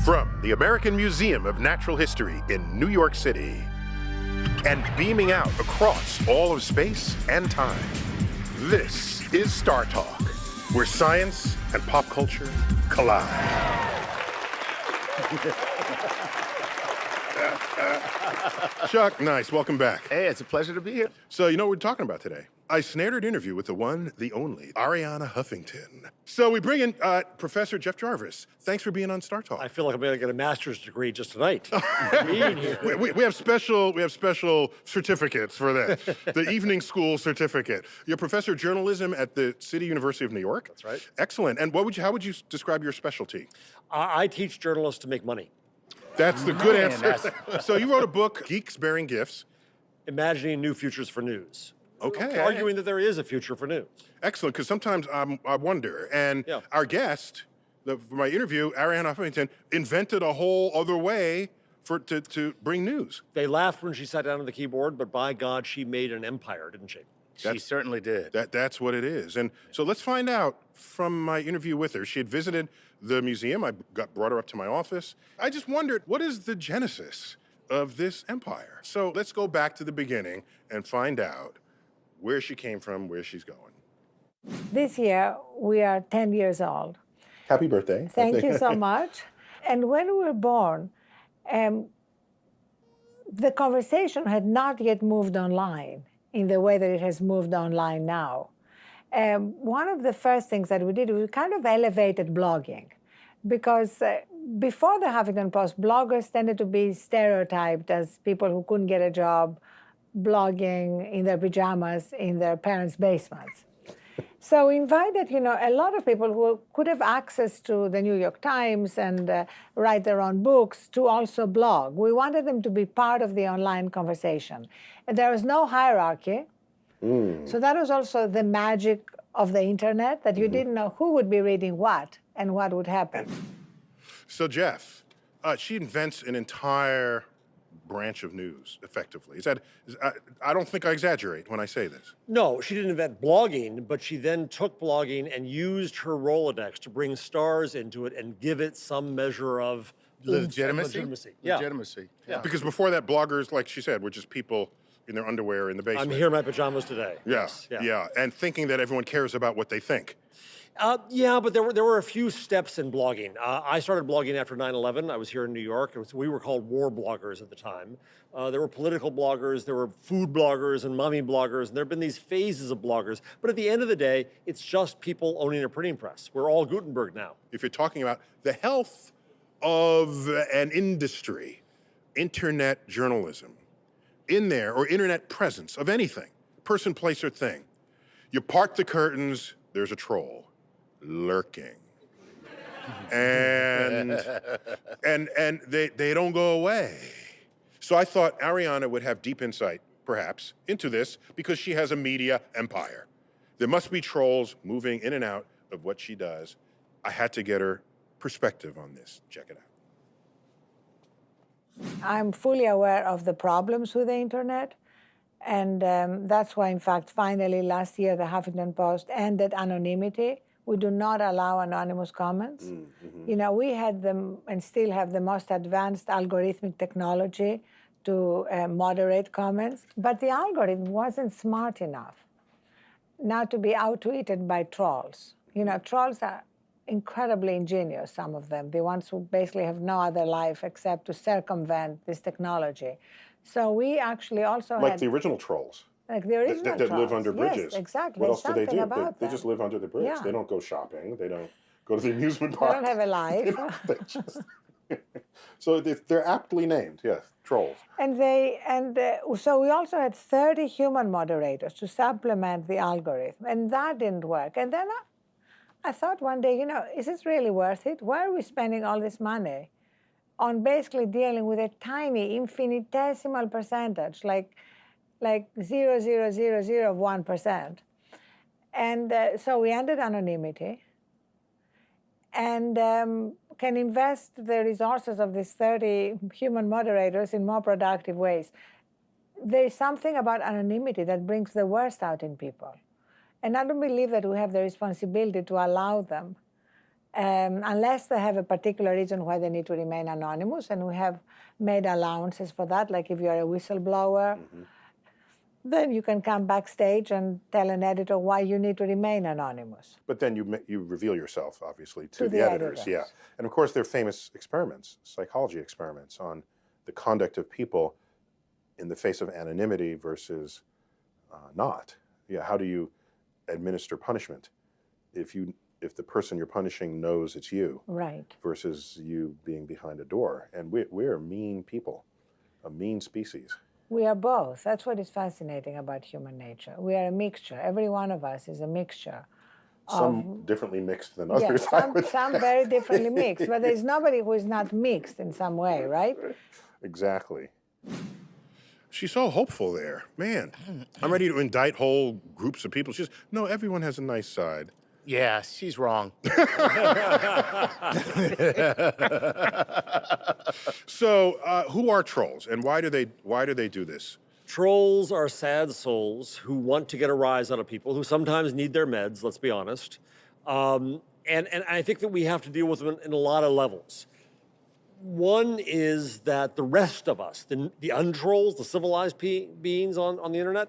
From the American Museum of Natural History in New York City and beaming out across all of space and time, this is Star Talk, where science and pop culture collide. Chuck, nice. Welcome back. Hey, it's a pleasure to be here. So, you know what we're talking about today? A standard interview with the one, the only, Arianna Huffington. So we bring in Professor Jeff Jarvis. Thanks for being on Star Talk. I feel like I'm going to get a master's degree just tonight. Being here. We have special certificates for that. The evening school certificate. You're a professor of journalism at the City University of New York. That's right. Excellent. And how would you describe your specialty? I teach journalists to make money. That's the good answer. So you wrote a book, Geeks Bearing Gifts. Imagining new futures for news. Okay. Arguing that there is a future for news. Excellent, because sometimes I wonder. And our guest, for my interview, Arianna Huffington, invented a whole other way to bring news. They laughed when she sat down at the keyboard, but by God, she made an empire, didn't she? She certainly did. That's what it is. And so let's find out from my interview with her. She had visited the museum. I brought her up to my office. I just wondered, what is the genesis of this empire? So let's go back to the beginning and find out where she came from, where she's going. This year, we are 10 years old. Happy birthday. Thank you so much. And when we were born, the conversation had not yet moved online in the way that it has moved online now. One of the first things that we did, we kind of elevated blogging, because before the Huffington Post, bloggers tended to be stereotyped as people who couldn't get a job blogging in their pajamas in their parents' basements. So we invited, a lot of people who could have access to the New York Times and write their own books to also blog. We wanted them to be part of the online conversation. And there was no hierarchy. So that was also the magic of the internet, that you didn't know who would be reading what and what would happen. So Jeff, she invents an entire branch of news, effectively. I don't think I exaggerate when I say this. No, she didn't invent blogging, but she then took blogging and used her Rolodex to bring stars into it and give it some measure of Legitimacy. Yeah. Legitimacy. Yeah. Because before that, bloggers, like she said, were just people in their underwear in the basement. I'm here in my pajamas today. Yeah, Yes, yeah, and thinking that everyone cares about what they think. Yeah, but there were a few steps in blogging. I started blogging after 9/11. I was here in New York. We were called war bloggers at the time. There were political bloggers, there were food bloggers and mommy bloggers, and there have been these phases of bloggers. But at the end of the day, it's just people owning a printing press. We're all Gutenberg now. If you're talking about the health of an industry, internet journalism, in there, or internet presence of anything, person, place, or thing, you part the curtains, there's a troll lurking. And they don't go away. So I thought Arianna would have deep insight, perhaps, into this, because she has a media empire. There must be trolls moving in and out of what she does. I had to get her perspective on this. Check it out. I'm fully aware of the problems with the internet. And that's why, in fact, finally last year, the Huffington Post ended anonymity. We do not allow anonymous comments. We had them and still have the most advanced algorithmic technology to moderate comments. But the algorithm wasn't smart enough not to be out-tweeted by trolls. Trolls are incredibly ingenious, some of them, the ones who basically have no other life except to circumvent this technology. So we actually also Like the original trolls. Like the original that trolls. live under bridges. Yes, exactly. What There's else do they do? about They them. just live under the bridge. Yeah. They don't go shopping. They don't go to the amusement They park. don't have a life. They just... So they're aptly named, yes, trolls. So we also had 30 human moderators to supplement the algorithm, and that didn't work. And then I thought one day, is this really worth it? Why are we spending all this money on basically dealing with a tiny, infinitesimal percentage, like 0.0000 of 1%? And so we ended anonymity and can invest the resources of these 30 human moderators in more productive ways. There is something about anonymity that brings the worst out in people. And I don't believe that we have the responsibility to allow them unless they have a particular reason why they need to remain anonymous, and we have made allowances for that, like if you're a whistleblower, then you can come backstage and tell an editor why you need to remain anonymous. But then you reveal yourself, obviously, to the editors. Yeah. And of course, there are famous experiments, psychology experiments, on the conduct of people in the face of anonymity versus not. Yeah, how do you administer punishment if the person you're punishing knows it's you, right, versus you being behind a door? And we're mean people, a mean species. We are both. That's what is fascinating about human nature. We are a mixture. Every one of us is a mixture. Some differently mixed than others. Yes, some very differently mixed, but there's nobody who is not mixed in some way, right? Exactly. She's so hopeful there. Man, I'm ready to indict whole groups of people. She's, no, everyone has a nice side. Yeah, she's wrong. So, who are trolls, and why do they do this? Trolls are sad souls who want to get a rise out of people, who sometimes need their meds, let's be honest. And I think that we have to deal with them in a lot of levels. One is that the rest of us, the untrolls, the civilized beings on the internet,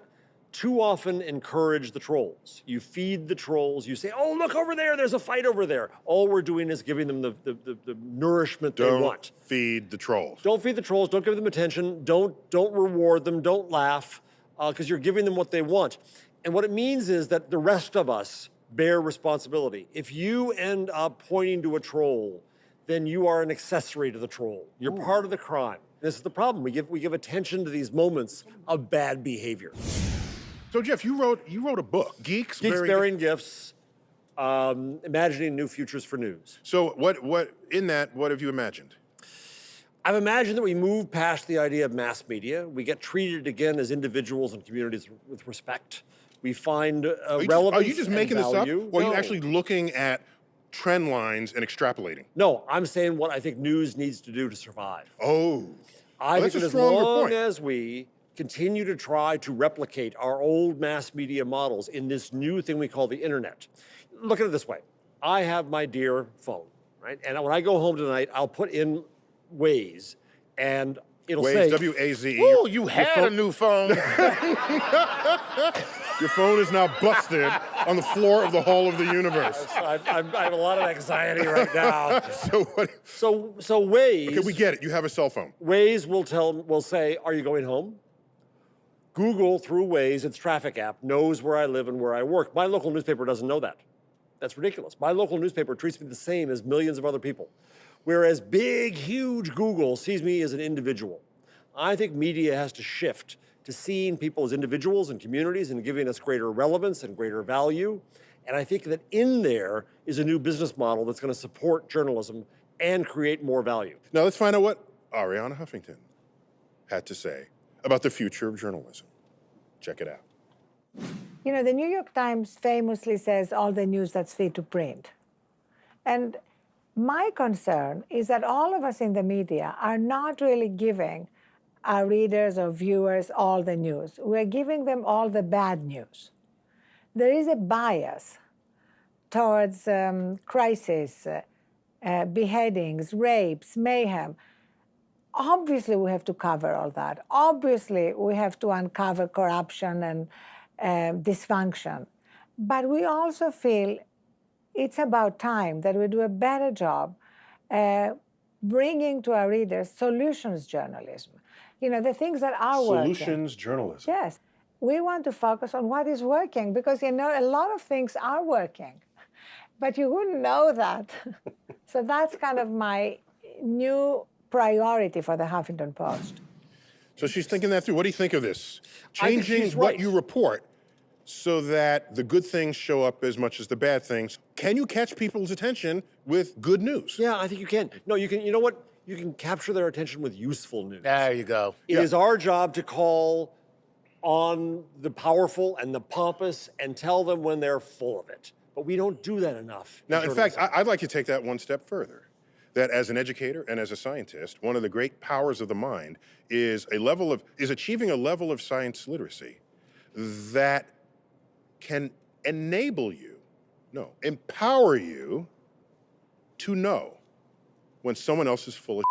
too often encourage the trolls. You feed the trolls, you say, oh, look over there, there's a fight over there. All we're doing is giving them the nourishment they want. Don't feed the trolls. Don't feed the trolls, don't give them attention, don't reward them, don't laugh, because you're giving them what they want. And what it means is that the rest of us bear responsibility. If you end up pointing to a troll, then you are an accessory to the troll. You're part of the crime. This is the problem. We give attention to these moments of bad behavior. So Jeff, you wrote a book, Geeks Bearing Gifts, Imagining New Futures for News. So what have you imagined? I've imagined that we move past the idea of mass media. We get treated again as individuals and communities with respect. We find relevance. Are you just making this up? Or are you No. actually looking at trend lines and extrapolating? No, I'm saying what I think news needs to do to survive. Oh, I think that's that a as stronger long point. as we continue to try to replicate our old mass media models in this new thing we call the internet. Look at it this way. I have my dear phone, right? And when I go home tonight, I'll put in Waze, and it'll say... W-A-Z-E. Oh, you had a new phone. Your phone is now busted on the floor of the Hall of the Universe. I have a lot of anxiety right now. So what? So Waze... Okay, we get it. You have a cell phone. Waze will say, are you going home? Google, through Waze, its traffic app, knows where I live and where I work. My local newspaper doesn't know that. That's ridiculous. My local newspaper treats me the same as millions of other people, whereas big, huge Google sees me as an individual. I think media has to shift to seeing people as individuals and communities and giving us greater relevance and greater value. And I think that in there is a new business model that's going to support journalism and create more value. Now let's find out what Arianna Huffington had to say about the future of journalism. Check it out. You know, the New York Times famously says all the news that's fit to print. And my concern is that all of us in the media are not really giving our readers or viewers all the news. We're giving them all the bad news. There is a bias towards crisis, beheadings, rapes, mayhem. Obviously, we have to cover all that. Obviously, we have to uncover corruption and dysfunction. But we also feel it's about time that we do a better job bringing to our readers solutions journalism. You know, the things that are working. Solutions journalism. Yes. We want to focus on what is working because, you know, a lot of things are working, but you wouldn't know that. So that's kind of my new priority for the Huffington Post. So she's thinking that through. What do you think of this? I think Changing she's what right. you report so that the good things show up as much as the bad things. Can you catch people's attention with good news? Yeah, I think you can. No, you can. You know what? You can capture their attention with useful news. There you go. It is our job to call on the powerful and the pompous and tell them when they're full of it. But we don't do that enough. Now, in fact, I'd like to take that one step further. That as an educator and as a scientist, one of the great powers of the mind is achieving a level of science literacy that can empower you to know when someone else is full of